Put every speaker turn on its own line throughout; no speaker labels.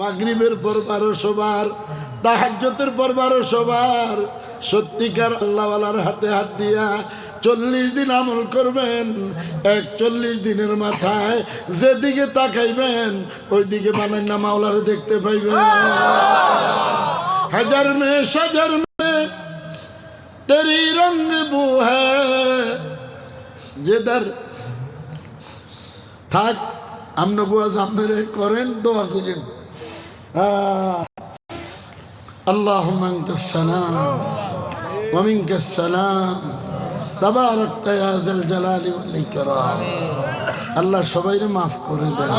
মাগরিবের পর 1200 বার, তাহাজ্জুদের পর 1200 বার। সত্যিকার আল্লাহওয়ালার হাতে হাত দিয়া 40 দিন আমল করবেন। 41 দিনের মাথায় যেদিকে তাকাইবেন ওই দিকে বানাই না মাওলারে দেখতে পাইবেন। হাজার মে সাজার মে তেরি রঙ বু হ্যায় যেদার থাক। আমনে বুয়াজ আপনারে করেন, দোয়া করেন। আল্লাহুম্মা আনতাস সালাম ওয়া মিনকাস সালাম তাবারাকতা ইয়া যাল জালালি ওয়াল ইকরাম। আল্লাহ সবাইরে মাফ করে দেন,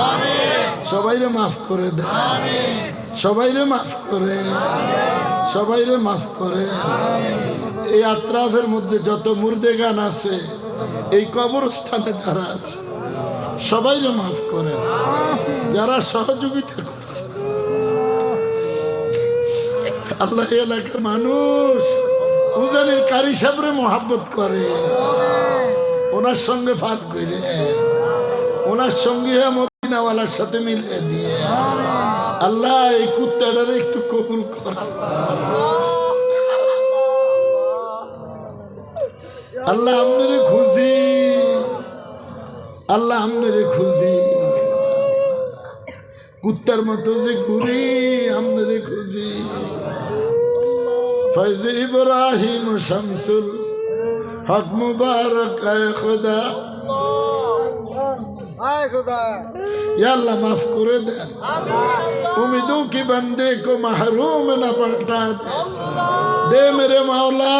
সবাইরে মাফ করে দেন, সবাইরে মাফ করে, সবাইরে মাফ করে। এই আত্রাফের মধ্যে যত মুর্দেগান আছে, এই কবরস্থানে যারা আছে সবাইরে মাফ করেন, যারা সহযোগিতা করছে। আল্লাহ এলাকার মানুষ উজানির কারি সাহেবরে মোহাব্বত করে, ওনার সঙ্গে ফার করে, ওনার সঙ্গে মদিনাওয়ালার সাথে মিলিয়ে দিয়ে আল্লাহ এই কুত্তাটারে একটু কবুল করে। আল্লাহ আপনারে খুঁজি, আল্লাহ আপনারে খুঁজি, কুত্তার মতো যে ঘুরি আপনারে খুঁজি। ফৈজ ইব্রাহিম শামসুল হক মুবারক আয় খুদা, या अल्लाह माफ करे दें, उम्मीदों की बंदे को महरूम न पलटा दे मेरे मौला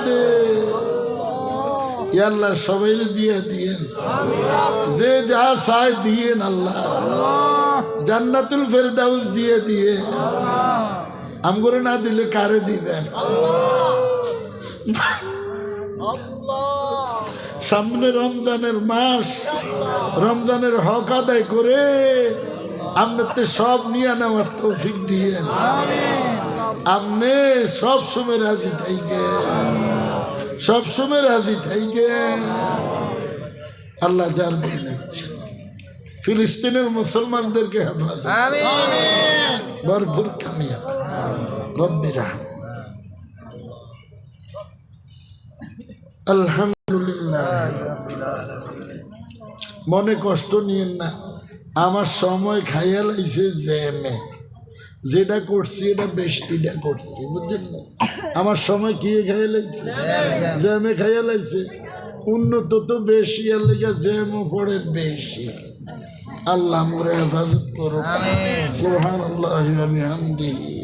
दे। या अल्लाह सबाई दिए दिए जे जा साय दिए अल्लाह জান্নাতুল ফেরদাউস দিয়ে দিয়ে আমগরে না দিলে কারে দিবেন? সামনে রমজানের মাস, রমজানের হক আদায় করে আপনাদের সব নিয়ে নেওয়ার তৌফিক দিয়েন। আপনি সব সময় রাজি থাইকে, সব সময় রাজি থাইকে। আল্লাহ যার দিন ফিলিস্তিনের মুসলমানদেরকে হেফাজত, ভরপুর কামিয়াব রব্বির রহম। আলহামদুলিল্লাহ। মনে কষ্ট নিয়েন না, আমার সময় খাইয়া লাইছে জ্যামে, যেটা করছি এটা বেশিটা করছি, বুঝলেন না? আমার সময় কি খাইয়া লাইছে? জ্যামে খাইয়া লাইছে। উন্নত তো বেশি, আর লেগে জ্যামও পড়ে বেশি। আল্লাহ মোরে হেফাজত করো। সুবহানাল্লাহি ওয়া বিহামদিহি।